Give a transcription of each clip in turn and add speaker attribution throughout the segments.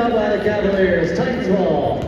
Speaker 1: foul by the Cavaliers, Titans ball.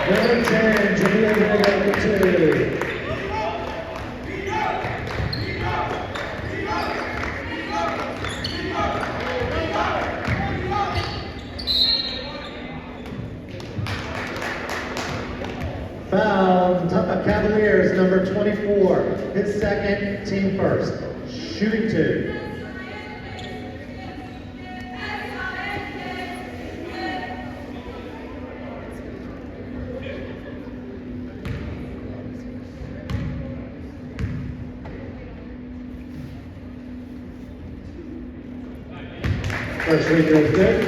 Speaker 1: Number 10, Jamila Vega, 2. Foul, Cavaliers, number 24. His second, team first. Shooting 2. First free throw is good.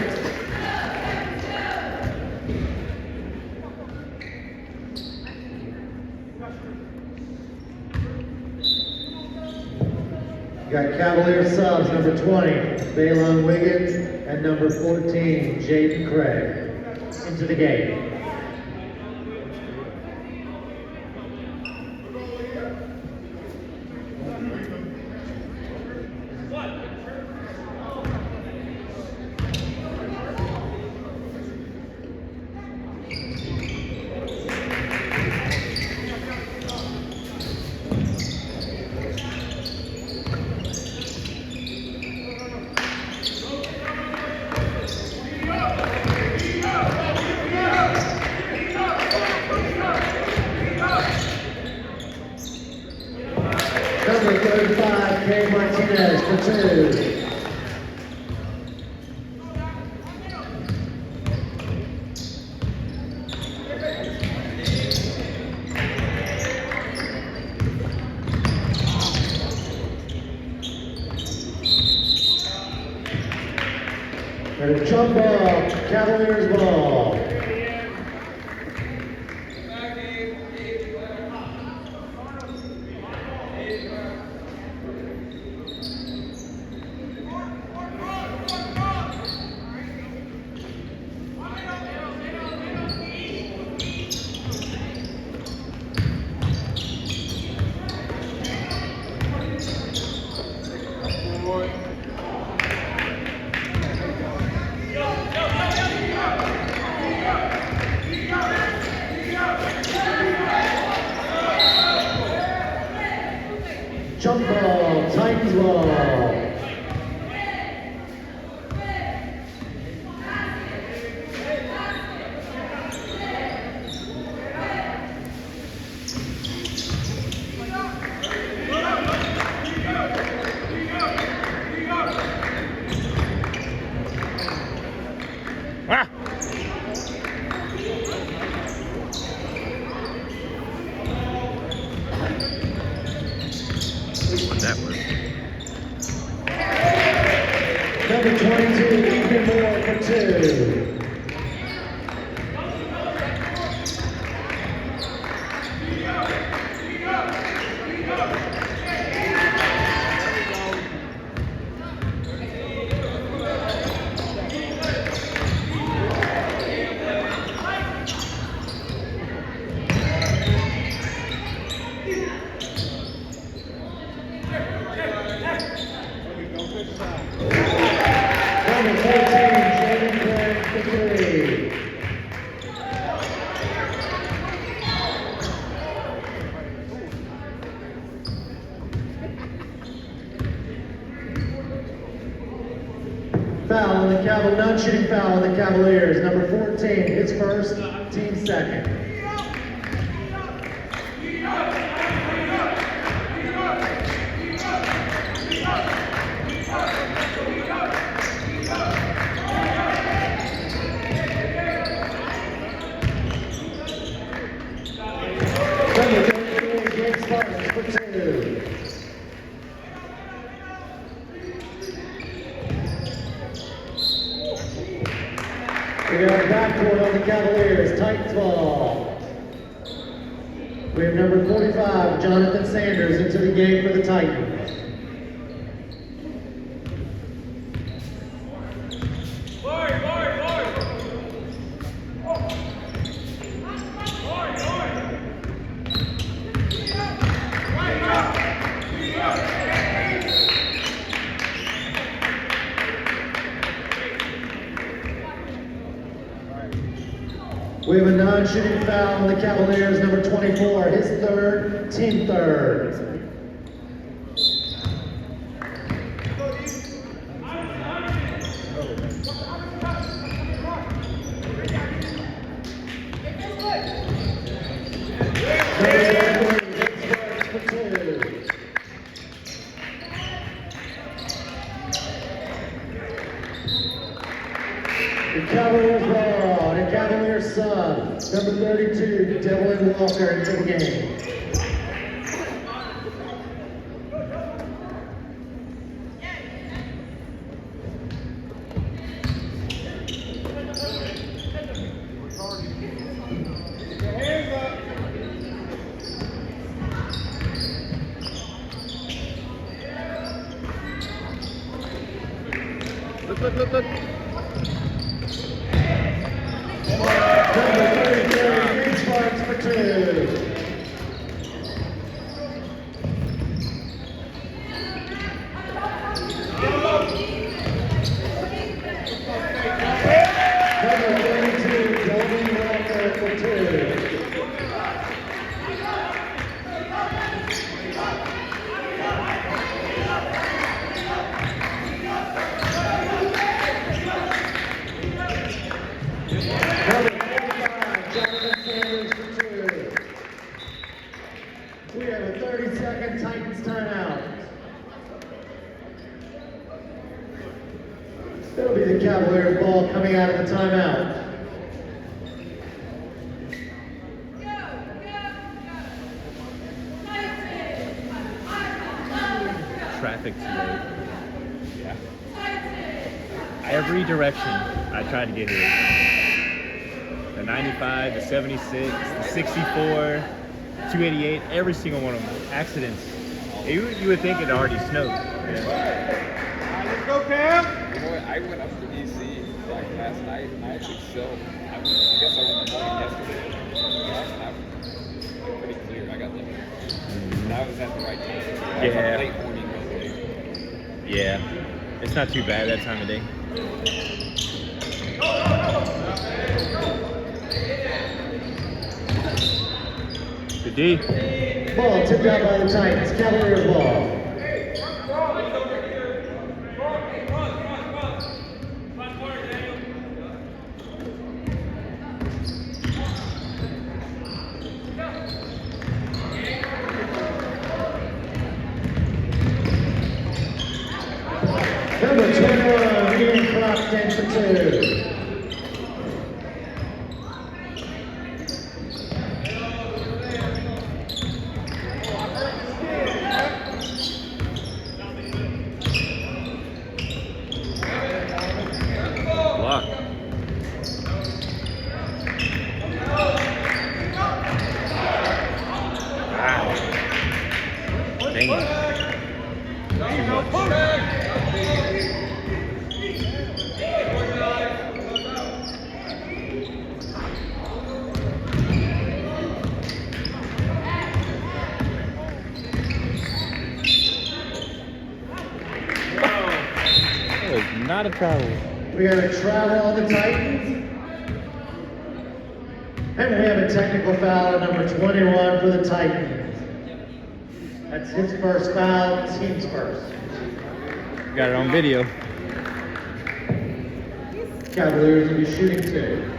Speaker 1: Got Cavalier subs, number 20, Baylon Wiggins, and number 14, Jaden Craig, into the game. Number 35, Kay Martinez for 2. And a jump ball, Cavaliers ball. Jump ball, Titans ball.
Speaker 2: Ah! That was.
Speaker 1: Number 22, Ethan Moore for 2. Number 14, Jaden Craig for 3. Foul on the non-shooting foul on the Cavaliers. Number 14, his first, team second. Number 33, Jake Sparks for 2. We got backcourt on the Cavaliers, Titans ball. We have number 45, Jonathan Sanders, into the game for the Titans. We have a non-shooting foul on the Cavaliers, number 24, his third, team third. The Cavaliers ball, the Cavaliers sub, number 32, Devlin Walker into the game.
Speaker 2: Look.
Speaker 1: Number 33, Reed Sparks for 2. Number 32, Devlin Walker for 2. We have a 30-second Titans timeout. It'll be the Cavaliers ball coming out of the timeout.
Speaker 2: Traffic today. Yeah. Every direction I tried to get here. The 95, the 76, the 64, 288, every single one of them. Accidents. You would think it already snowed. Yeah.
Speaker 3: Let's go, Cam! You know what? I went up to DC like last night and I actually still, I guess I went to yesterday. Last night was pretty clear. I got lucky. And I was at the right time. I was
Speaker 2: Yeah.
Speaker 3: up late morning yesterday.
Speaker 2: Yeah. It's not too bad that time of day. Good D.
Speaker 1: Ball tipped out by the Titans. Cavaliers ball. Number 21, Ian Croxton for 2.
Speaker 2: Block. Wow. Dang it. That was not a travel.
Speaker 1: We have a travel on the Titans. And we have a technical foul on number 21 for the Titans. That's his first foul, team's first.
Speaker 2: Got it on video.
Speaker 1: Cavaliers will be shooting 2.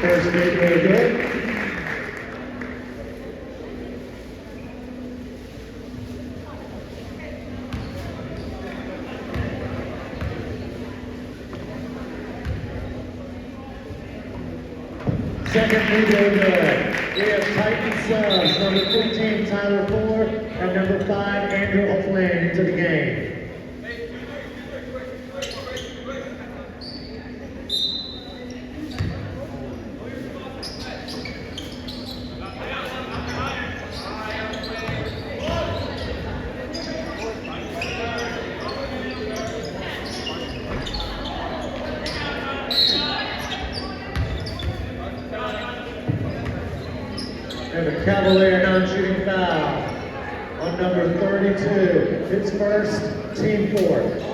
Speaker 1: First free throw good. Second free throw good. We have Titan subs, number 15, Tyler Ford, and number 5, Andrew O'Flynn into the game. And a Cavalier non-shooting foul on number 32. Hits first, team 4.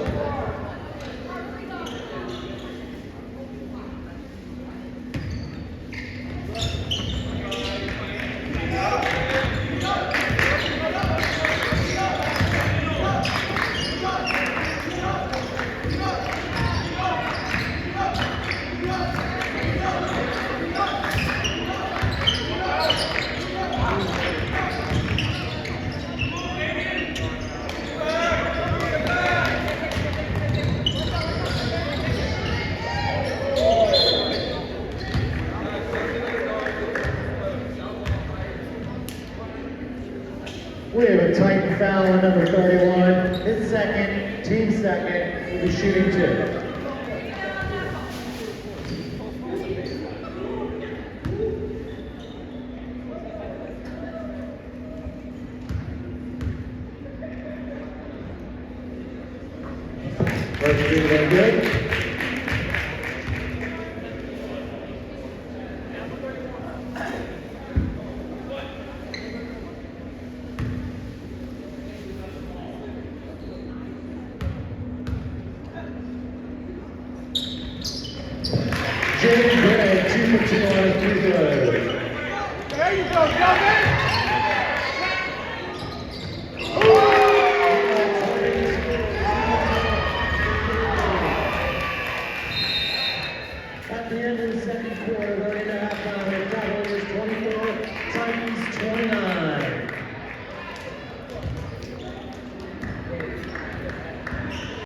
Speaker 1: We have a Titan foul on number 31. His second, team second, will be shooting 2. First free throw good. Jaden Gray, 2 for 2 on his free throws.
Speaker 3: There you go, Calvin!